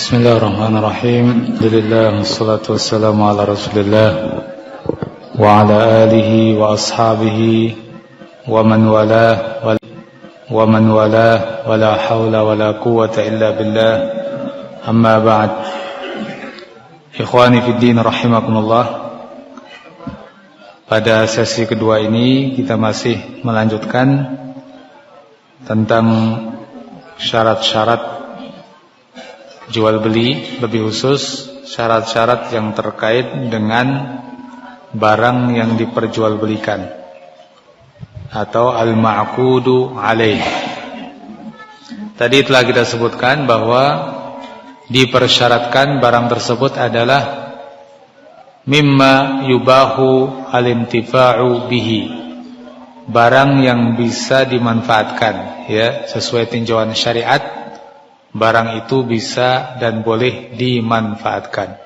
Bismillahirrahmanirrahim. Alhamdulillah wassalatu wassalamu ala Rasulillah wa ala alihi wa ashabihi wa man wala wala haula wala quwwata illa billah. Amma ba'd. Ikhwani fid din rahimakumullah. Pada sesi kedua ini kita masih melanjutkan tentang syarat-syarat jual beli, lebih khusus syarat-syarat yang terkait dengan barang yang diperjualbelikan atau al-ma'qudu alaih. Tadi telah kita sebutkan bahwa dipersyaratkan barang tersebut adalah mimma yubahu al-intifa'u bihi, barang yang bisa dimanfaatkan, ya, sesuai tinjauan syariat. Barang itu bisa dan boleh dimanfaatkan.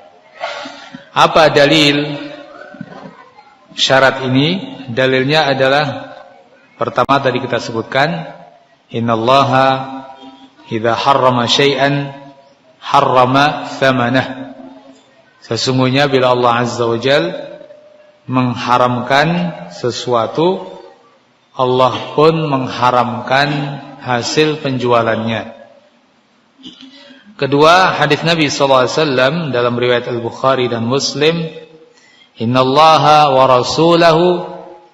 Apa dalil syarat ini? Dalilnya adalah pertama tadi kita sebutkan, innallaha idza harrama syai'an harrama tsamanah. Sesungguhnya bila Allah Azza wa Jalla mengharamkan sesuatu, Allah pun mengharamkan hasil penjualannya. Kedua, hadis Nabi sallallahu alaihi wasallam dalam riwayat Al-Bukhari dan Muslim, innallaha wa rasulahu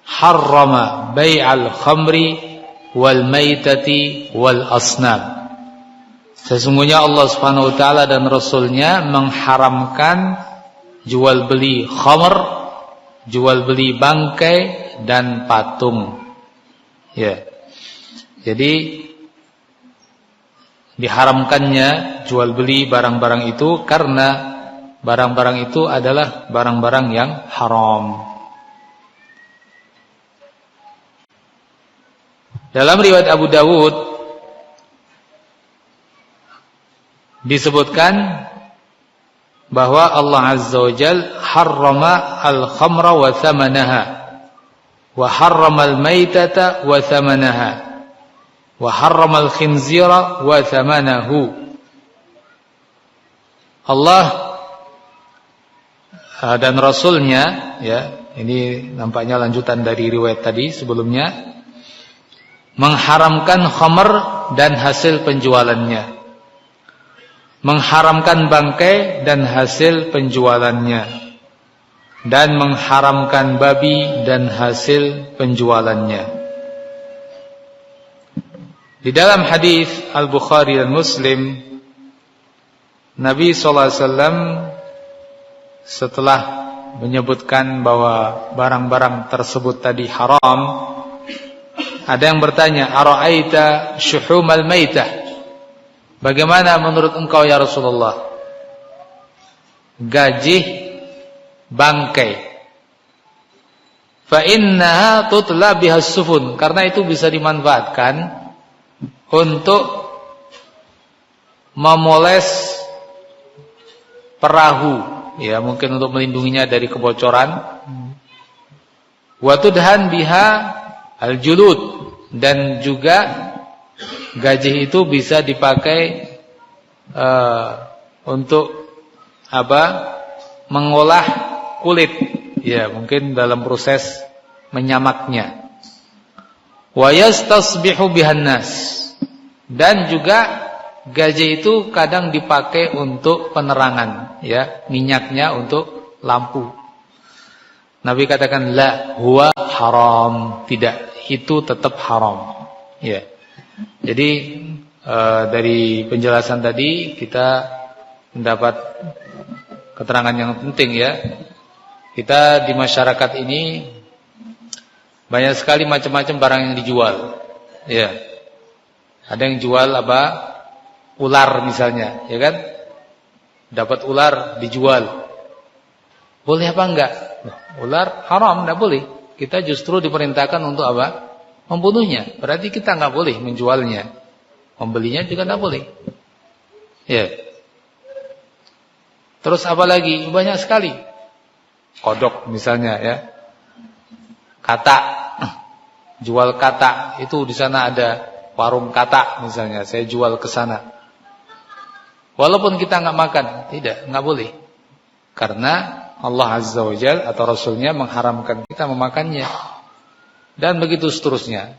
harrama bai'al khamri wal maitati wal asnam. Sesungguhnya Allah Subhanahu wa taala dan Rasulnya mengharamkan jual beli khamr, jual beli bangkai dan patung. Ya. Jadi diharamkannya jual beli barang-barang itu karena barang-barang itu adalah barang-barang yang haram. Dalam riwayat Abu Dawud disebutkan bahwa Allah Azza wa Jalla harrama al-khamra wa thamanaha wa harrama al-maitata wa thamanaha wa harramal khinzira wa thamanahu. Allah dan Rasulnya, ya, ini nampaknya lanjutan dari riwayat tadi sebelumnya, mengharamkan khamr dan hasil penjualannya, mengharamkan bangkai dan hasil penjualannya, dan mengharamkan babi dan hasil penjualannya. Di dalam hadis Al-Bukhari dan Muslim, Nabi sallallahu alaihi wasallam setelah menyebutkan bahwa barang-barang tersebut tadi haram, ada yang bertanya, ara'aita syuhumal maitah? Bagaimana menurut engkau ya Rasulullah gajih bangkai? Fa innaha tutla bihas sufun, karena itu bisa dimanfaatkan untuk memoles perahu, ya, mungkin untuk melindunginya dari kebocoran. Wa tudhan biha al-julud, dan juga gajih itu bisa dipakai untuk apa? Mengolah kulit, ya, mungkin dalam proses menyamaknya. Wa yastasbihu bihan nas, dan juga gajih itu kadang dipakai untuk penerangan, ya, minyaknya untuk lampu. Nabi katakan la huwa haram, tidak, itu tetap haram, ya. Jadi dari penjelasan tadi kita mendapat keterangan yang penting, ya. Kita di masyarakat ini banyak sekali macam-macam barang yang dijual, ya. Ada yang jual apa? Ular misalnya, ya kan? Dapat ular dijual. Boleh apa enggak? Ular haram, enggak boleh. Kita justru diperintahkan untuk apa? Membunuhnya. Berarti kita enggak boleh menjualnya. Membelinya juga enggak boleh. Ya. Terus apa lagi? Banyak sekali. Kodok misalnya, ya. Katak. Jual katak. Itu di sana ada warung katak misalnya, saya jual ke sana. Walaupun kita nggak makan, nggak boleh. Karena Allah Azza wa Jalla atau Rasulnya mengharamkan kita memakannya. Dan begitu seterusnya.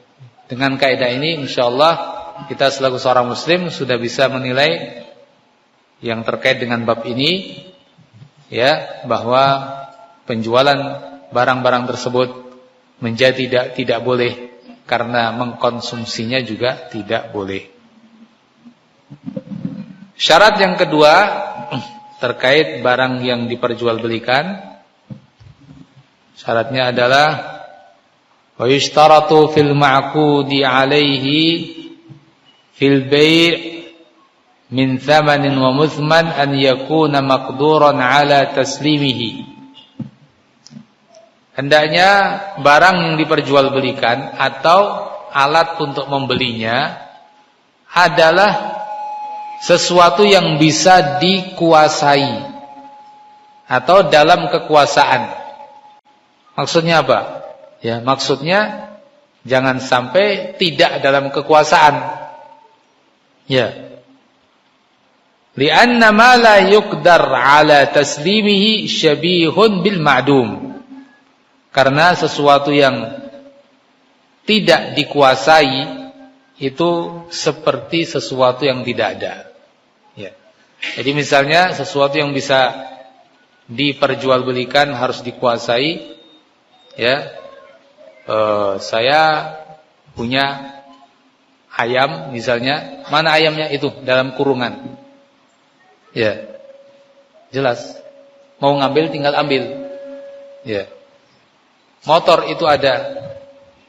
Dengan kaidah ini insyaallah kita selaku seorang muslim sudah bisa menilai yang terkait dengan bab ini, ya, bahwa penjualan barang-barang tersebut menjadi tidak boleh karena mengkonsumsinya juga tidak boleh. Syarat yang kedua terkait barang yang diperjualbelikan, syaratnya adalah wa yushtaratu fil ma'qudi 'alaihi fil bai' min thamanin wa muthman an yakuna maqduran 'ala taslimihi. Hendaknya barang yang diperjualbelikan atau alat untuk membelinya adalah sesuatu yang bisa dikuasai atau dalam kekuasaan. Maksudnya apa? Ya, maksudnya jangan sampai tidak dalam kekuasaan. Ya. Li'anna ma la yuqdar 'ala taslimihi syabihun bil ma'dum. Karena sesuatu yang tidak dikuasai itu seperti sesuatu yang tidak ada. Ya. Jadi misalnya sesuatu yang bisa diperjualbelikan harus dikuasai. Ya, saya punya ayam misalnya, mana ayamnya itu dalam kurungan. Ya, jelas. Mau ngambil tinggal ambil. Ya. Motor itu ada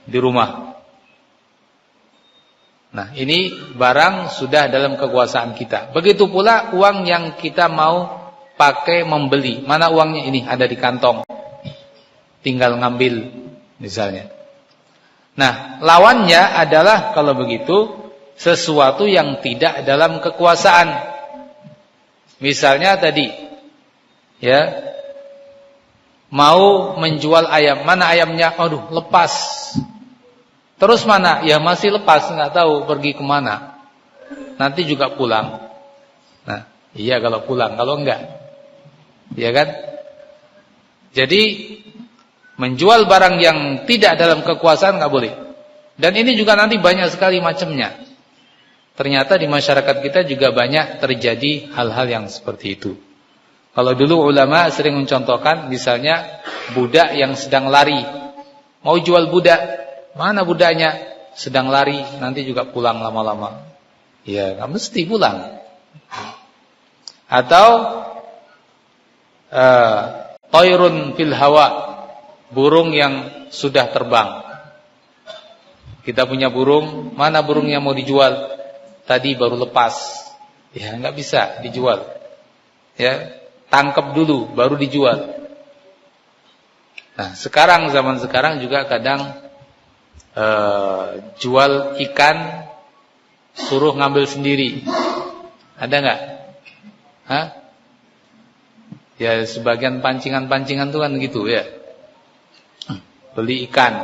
di rumah. Nah, ini barang sudah dalam kekuasaan kita. Begitu pula uang yang kita mau pakai membeli. Mana uangnya? Ini ada di kantong. Tinggal ngambil misalnya. Nah, lawannya adalah kalau begitu sesuatu yang tidak dalam kekuasaan. Misalnya tadi, ya, mau menjual ayam. Mana ayamnya? Aduh, lepas. Terus mana? Ya masih lepas, nggak tahu pergi kemana. Nanti juga pulang. Nah, iya kalau pulang, kalau enggak, iya kan? Jadi menjual barang yang tidak dalam kekuasaan nggak boleh. Dan ini juga nanti banyak sekali macamnya. Ternyata di masyarakat kita juga banyak terjadi hal-hal yang seperti itu. Kalau dulu ulama sering mencontohkan, misalnya budak yang sedang lari, mau jual budak. Mana budaknya? Sedang lari, nanti juga pulang lama-lama. Ya, nggak mesti pulang. Atau toirun fil hawa, burung yang sudah terbang. Kita punya burung, mana burungnya mau dijual? Tadi baru lepas. Ya, nggak bisa dijual. Ya, tangkap dulu baru dijual. Nah, sekarang zaman sekarang juga kadang jual ikan suruh ngambil sendiri. Ada nggak? Hah? Ya sebagian pancingan-pancingan tuh kan gitu ya. Beli ikan,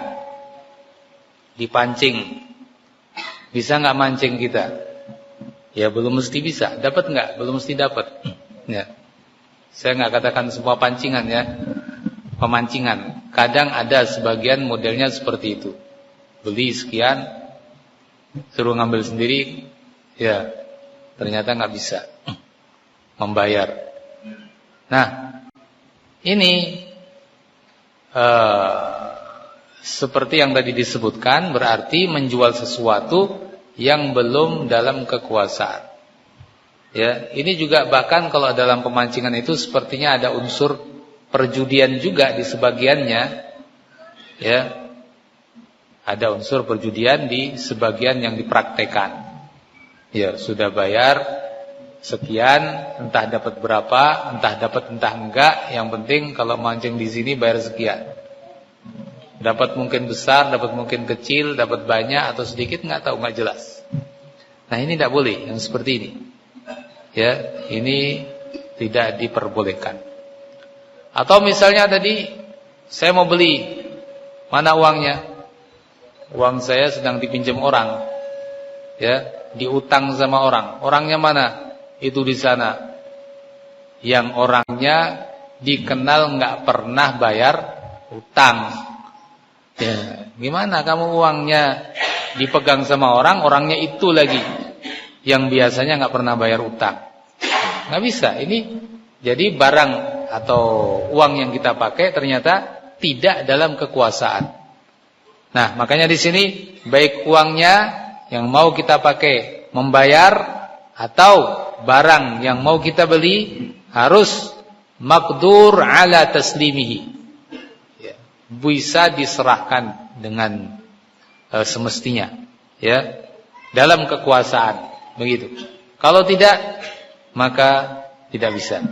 dipancing. Bisa nggak mancing kita? Ya belum mesti bisa. Dapat nggak? Belum mesti dapat. Ya. Saya nggak katakan semua pancingan ya. Pemancingan. Kadang ada sebagian modelnya seperti itu. Beli sekian, suruh ngambil sendiri, ya ternyata nggak bisa membayar. Nah, ini seperti yang tadi disebutkan, berarti menjual sesuatu yang belum dalam kekuasaan. Ya, ini juga bahkan kalau dalam pemancingan itu sepertinya ada unsur perjudian juga di sebagiannya, ya. Ada unsur perjudian di sebagian yang dipraktekan. Ya, sudah bayar sekian, entah dapat berapa, entah dapat entah enggak, yang penting kalau mancing di sini bayar sekian. Dapat mungkin besar, dapat mungkin kecil, dapat banyak atau sedikit enggak tahu, enggak jelas. Nah, ini tidak boleh yang seperti ini. Ya, ini tidak diperbolehkan. Atau misalnya tadi saya mau beli, mana uangnya? Uang saya sedang dipinjam orang, ya, diutang sama orang. Orangnya mana? itu di sana yang orangnya dikenal nggak pernah bayar utang. Ya, gimana kamu uangnya dipegang sama orang, orangnya itu lagi yang biasanya nggak pernah bayar utang. Nggak bisa. Ini jadi barang atau uang yang kita pakai ternyata tidak dalam kekuasaan. Nah, makanya di sini baik uangnya yang mau kita pakai membayar atau barang yang mau kita beli harus maqdur ala taslimihi. Ya, bisa diserahkan dengan semestinya, ya, dalam kekuasaan, begitu. Kalau tidak, maka tidak bisa.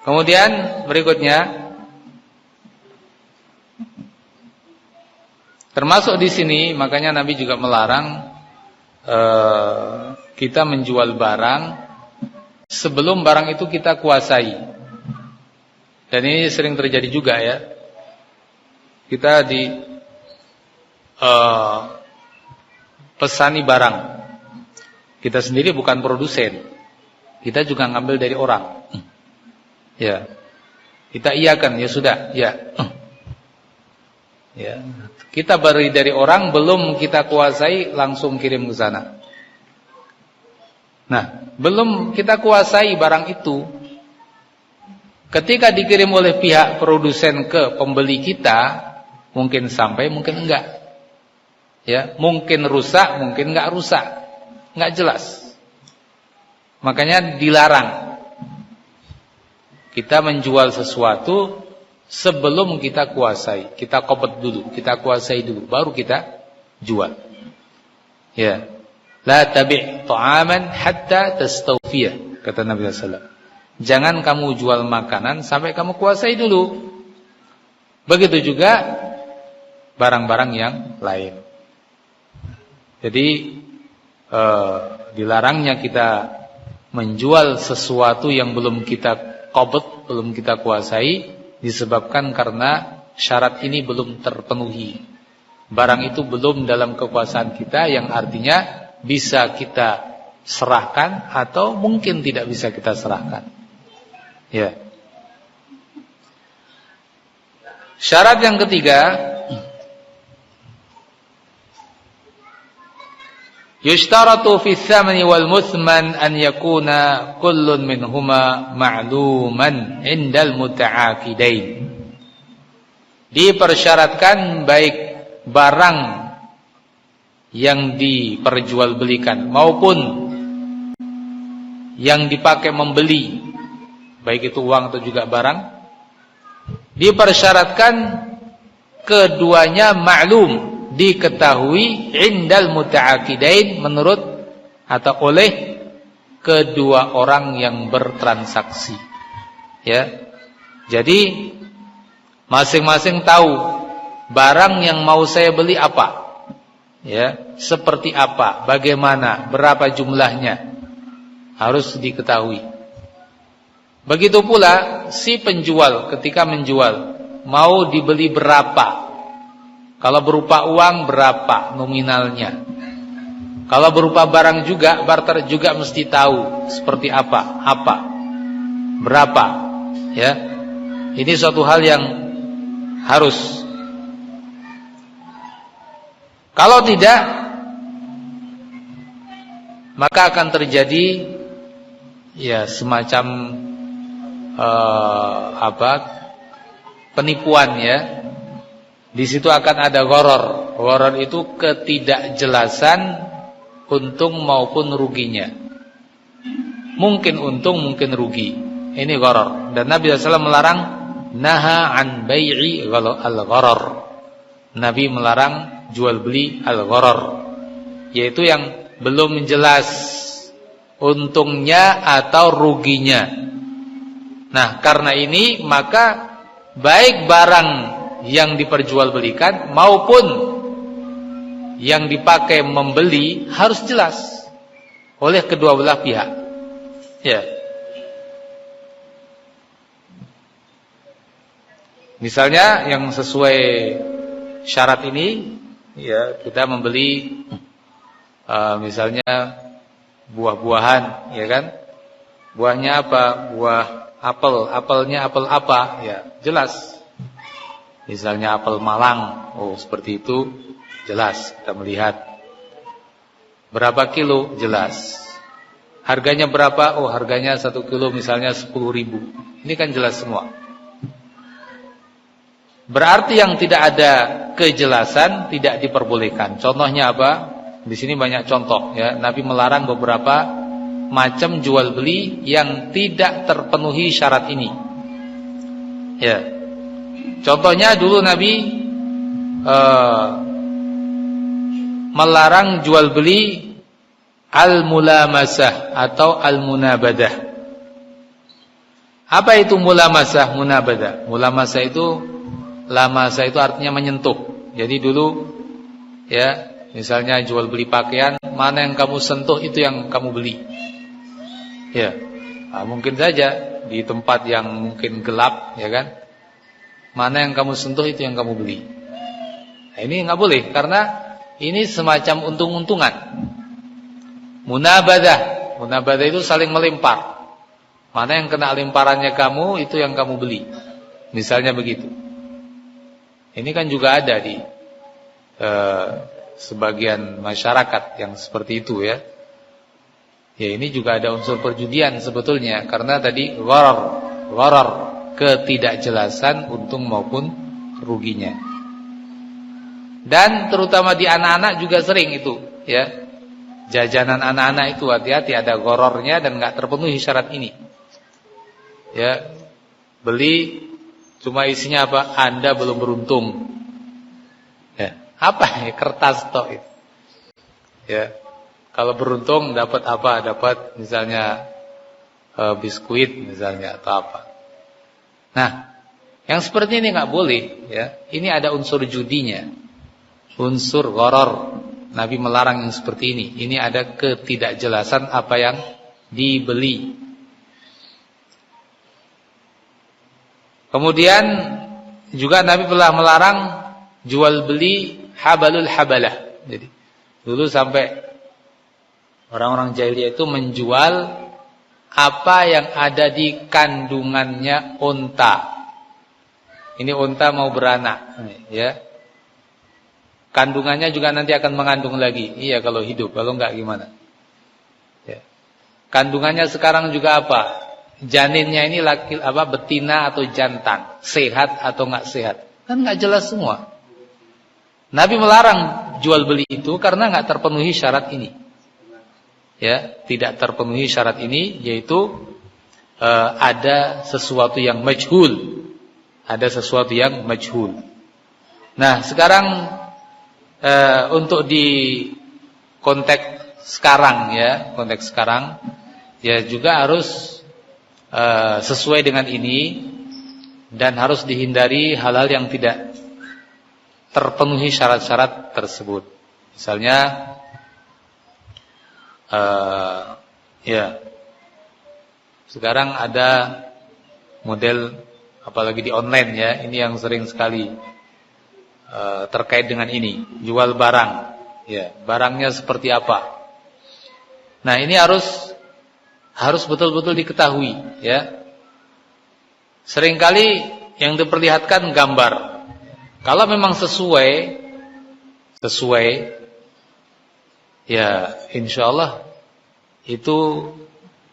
Kemudian berikutnya, termasuk di sini, makanya Nabi juga melarang kita menjual barang sebelum barang itu kita kuasai. Dan ini sering terjadi juga, ya. Kita pesani barang. Kita sendiri bukan produsen. Kita juga ngambil dari orang. Ya. Kita iyakan, ya sudah, ya. Ya, kita beri dari orang, belum kita kuasai langsung kirim ke sana. Nah, belum kita kuasai barang itu, ketika dikirim oleh pihak produsen ke pembeli kita, mungkin sampai, mungkin enggak. Ya, mungkin rusak, mungkin enggak rusak, enggak jelas. Makanya dilarang kita menjual sesuatu sebelum kita kuasai, kita qabad dulu, kita kuasai dulu, baru kita jual. Ya, la tabi' ta'aman hatta tastawfiyah, kata Nabi sallallahu alaihi wasallam. Jangan kamu jual makanan sampai kamu kuasai dulu. Begitu juga barang-barang yang lain. Jadi dilarangnya kita menjual sesuatu yang belum kita qabad, belum kita kuasai, disebabkan karena syarat ini belum terpenuhi. Barang itu belum dalam kekuasaan kita, yang artinya bisa kita serahkan atau mungkin tidak bisa kita serahkan. Ya. Syarat yang ketiga, yushtaratu fi tsamani wal muthman an yakuna kullun minhuma ma'luman indal muta'aqidain. Dipersyaratkan baik barang yang diperjualbelikan maupun yang dipakai membeli, baik itu uang atau juga barang, dipersyaratkan keduanya ma'lum, diketahui indal muta'aqidain, menurut atau oleh kedua orang yang bertransaksi. Ya. Jadi masing-masing tahu barang yang mau saya beli apa. Ya, seperti apa, bagaimana, berapa jumlahnya, harus diketahui. Begitu pula si penjual ketika menjual, mau dibeli berapa. Kalau berupa uang berapa nominalnya. Kalau berupa barang juga, barter juga mesti tahu seperti apa, berapa. Ya, ini suatu hal yang harus. Kalau tidak, maka akan terjadi ya semacam penipuan, ya. Di situ akan ada gharar. Gharar itu ketidakjelasan untung maupun ruginya. Mungkin untung, mungkin rugi. Ini gharar. Dan Nabi SAW melarang, naha an bai'i al-gharar. Nabi melarang jual beli al-gharar, yaitu yang belum jelas untungnya atau ruginya. Nah, karena ini maka baik barang yang diperjualbelikan maupun yang dipakai membeli harus jelas oleh kedua belah pihak. Ya. Misalnya yang sesuai syarat ini, ya, kita membeli misalnya buah-buahan, ya kan? Buahnya apa? Buah apel, apelnya apel apa? Ya, jelas. Misalnya apel Malang, oh seperti itu, jelas kita melihat. Berapa kilo? Jelas. Harganya berapa? Oh harganya 1 kilo misalnya 10.000. Ini kan jelas semua. Berarti yang tidak ada kejelasan tidak diperbolehkan. Contohnya apa? Di sini banyak contoh ya. Nabi melarang beberapa macam jual beli yang tidak terpenuhi syarat ini. Ya. Contohnya dulu Nabi melarang jual beli al-mulamasah atau al-munabadah. Apa itu mulamasah, munabadah? Mulamasah itu, lamasa itu artinya menyentuh. Jadi dulu ya, misalnya jual beli pakaian, mana yang kamu sentuh itu yang kamu beli. Ya. Nah, mungkin saja di tempat yang mungkin gelap, ya kan? Mana yang kamu sentuh itu yang kamu beli. Nah, ini enggak boleh karena ini semacam untung-untungan. Munabadah. Munabadah itu saling melempar. Mana yang kena lemparannya kamu, itu yang kamu beli. Misalnya begitu. Ini kan juga ada di sebagian masyarakat yang seperti itu ya. Ya ini juga ada unsur perjudian sebetulnya. Karena tadi gharar, ketidakjelasan untung maupun ruginya. Dan terutama di anak-anak juga sering itu ya. Jajanan anak-anak itu hati-hati, ada gorornya dan enggak terpenuhi syarat ini. Ya, beli cuma isinya apa? Anda belum beruntung. Ya, apa ya? Kertas tok itu. Ya, kalau beruntung dapat apa? Dapat misalnya biskuit misalnya atau apa. Nah, yang seperti ini enggak boleh. Ya, ini ada unsur judinya, unsur goror. Nabi melarang yang seperti ini. Ini ada ketidakjelasan apa yang dibeli. Kemudian juga Nabi telah melarang jual beli habalul habalah. Jadi dulu sampai orang-orang jahiliyah itu menjual apa yang ada di kandungannya unta. Ini unta mau beranak, ya. Kandungannya juga nanti akan mengandung lagi. Iya kalau hidup, kalau enggak gimana? Ya. Kandungannya sekarang juga apa? Janinnya ini laki apa betina atau jantan, sehat atau enggak sehat? Kan enggak jelas semua. Nabi melarang jual beli itu karena enggak terpenuhi syarat ini. Ya, tidak terpenuhi syarat ini yaitu ada sesuatu yang majhul. Ada sesuatu yang majhul. Nah, sekarang untuk di konteks sekarang ya, konteks sekarang ya juga harus sesuai dengan ini dan harus dihindari hal-hal yang tidak terpenuhi syarat-syarat tersebut. Misalnya ya sekarang ada model apalagi di online ya, ini yang sering sekali terkait dengan ini, jual barang. Ya, barangnya seperti apa? Nah, ini harus betul-betul diketahui, ya. Seringkali yang diperlihatkan gambar. Kalau memang sesuai, ya, insyaallah itu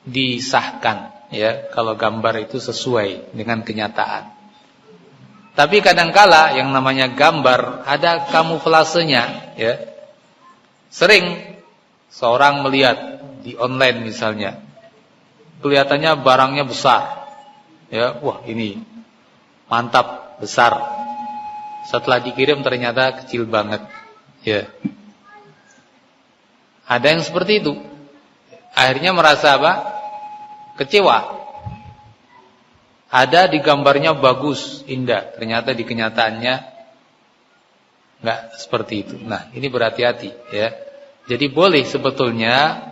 disahkan, ya. Kalau gambar itu sesuai dengan kenyataan. Tapi kadangkala yang namanya gambar ada kamuflasenya, ya. Sering seorang melihat di online misalnya, kelihatannya barangnya besar, ya. Wah ini mantap, besar. Setelah dikirim ternyata kecil banget, ya. Ada yang seperti itu. Akhirnya merasa apa? Kecewa. Ada di gambarnya bagus, indah, ternyata di kenyataannya enggak seperti itu. Nah, ini berhati-hati ya. Jadi boleh sebetulnya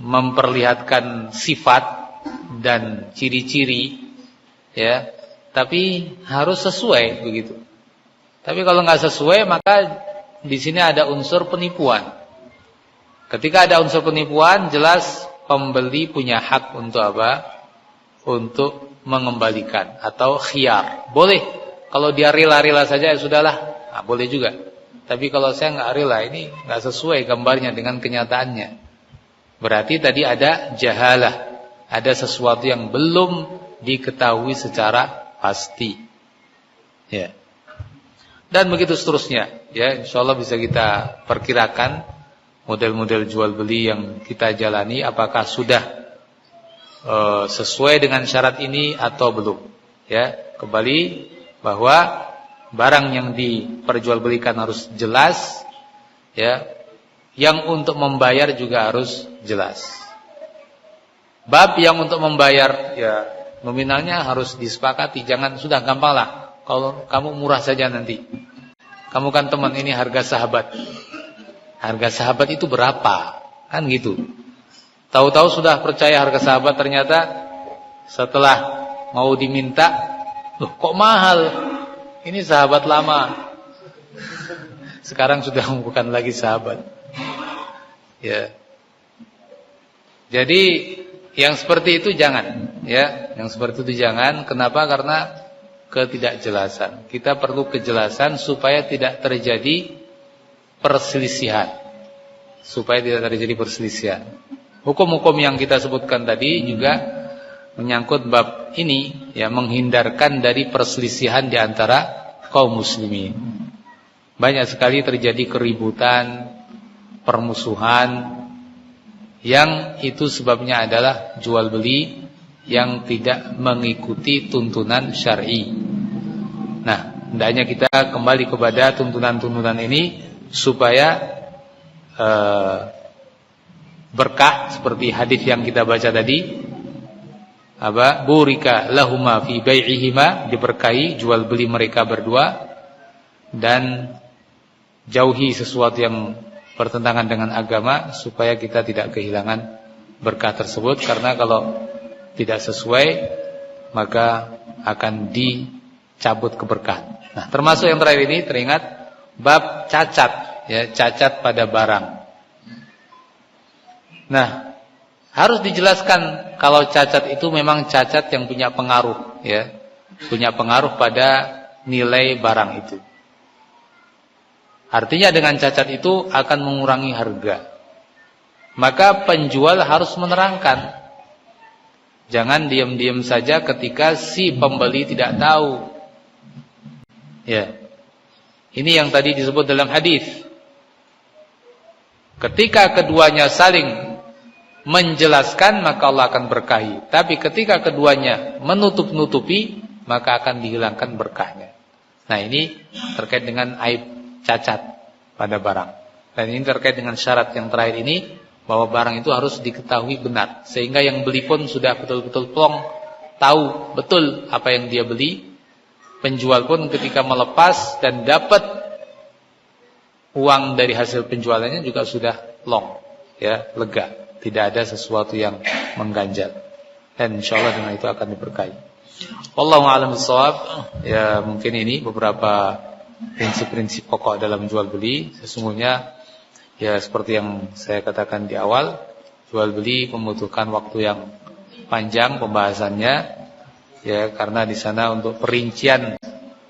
memperlihatkan sifat dan ciri-ciri ya, tapi harus sesuai begitu. Tapi kalau enggak sesuai maka di sini ada unsur penipuan. Ketika ada unsur penipuan, jelas pembeli punya hak untuk apa? Untuk mengembalikan atau khiyar. Boleh kalau dia rela-rela saja ya sudahlah, nah, boleh juga. Tapi kalau saya nggak rela, ini nggak sesuai gambarnya dengan kenyataannya. Berarti tadi ada jahalah, ada sesuatu yang belum diketahui secara pasti. Ya. Dan begitu seterusnya. Ya, insyaallah bisa kita perkirakan model-model jual beli yang kita jalani apakah sudah sesuai dengan syarat ini atau belum. Ya, kembali bahwa barang yang diperjualbelikan harus jelas, ya. Yang untuk membayar juga harus jelas. Bab yang untuk membayar, ya nominalnya harus disepakati. Jangan sudah gampang lah. Kalau kamu murah saja nanti. Kamu kan teman, ini harga sahabat. Harga sahabat itu berapa? Kan gitu. Tahu-tahu sudah percaya harga sahabat, ternyata setelah mau diminta, loh kok mahal? Ini sahabat lama. Sekarang sudah bukan lagi sahabat. Ya. Jadi yang seperti itu jangan, ya. Yang seperti itu jangan. Kenapa? Karena ketidakjelasan. Kita perlu kejelasan supaya tidak terjadi perselisihan. Supaya tidak terjadi perselisihan. Hukum-hukum yang kita sebutkan tadi juga menyangkut bab ini, ya, menghindarkan dari perselisihan di antara kaum muslimin. Banyak sekali terjadi keributan, permusuhan, yang itu sebabnya adalah jual beli yang tidak mengikuti tuntunan syar'i. Nah, hendaknya kita kembali kepada tuntunan-tuntunan ini supaya berkah, seperti hadis yang kita baca tadi, apa? Burika lahuma fi bai'ihima, diberkahi jual beli mereka berdua, dan jauhi sesuatu yang bertentangan dengan agama supaya kita tidak kehilangan berkah tersebut. Karena kalau tidak sesuai maka akan dicabut keberkahan. Nah, termasuk yang terakhir ini, teringat bab cacat, ya, cacat pada barang. Nah, harus dijelaskan kalau cacat itu memang cacat yang punya pengaruh, ya, punya pengaruh pada nilai barang itu. Artinya dengan cacat itu akan mengurangi harga. Maka penjual harus menerangkan. Jangan diam-diam saja ketika si pembeli tidak tahu. Ya. Ini yang tadi disebut dalam hadis. Ketika keduanya saling menjelaskan, maka Allah akan berkahi. Tapi ketika keduanya menutup-nutupi, maka akan dihilangkan berkahnya. Nah, ini terkait dengan aib cacat pada barang. Dan ini terkait dengan syarat yang terakhir ini, bahwa barang itu harus diketahui benar, sehingga yang beli pun sudah betul-betul plong, tahu betul apa yang dia beli. Penjual pun ketika melepas dan dapat uang dari hasil penjualannya juga sudah plong, ya, lega, tidak ada sesuatu yang mengganjal. Dan insyaallah dengan itu akan diberkahi. Wallahu a'lam bishawab. Ya, mungkin ini beberapa prinsip-prinsip pokok dalam jual beli. Sesungguhnya, ya, seperti yang saya katakan di awal, jual beli membutuhkan waktu yang panjang pembahasannya, ya, karena di sana untuk perincian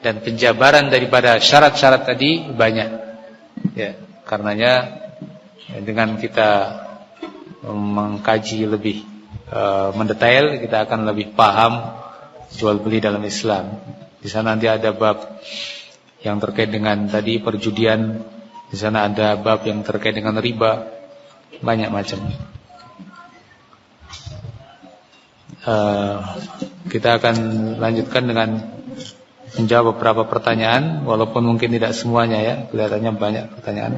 dan penjabaran daripada syarat-syarat tadi banyak, ya. Karenanya, ya, dengan kita mengkaji lebih mendetail, kita akan lebih paham jual beli dalam Islam. Di sana nanti ada bab yang terkait dengan tadi perjudian, di sana ada bab yang terkait dengan riba, banyak macam. Kita akan lanjutkan dengan menjawab beberapa pertanyaan, walaupun mungkin tidak semuanya, ya, kelihatannya banyak pertanyaan.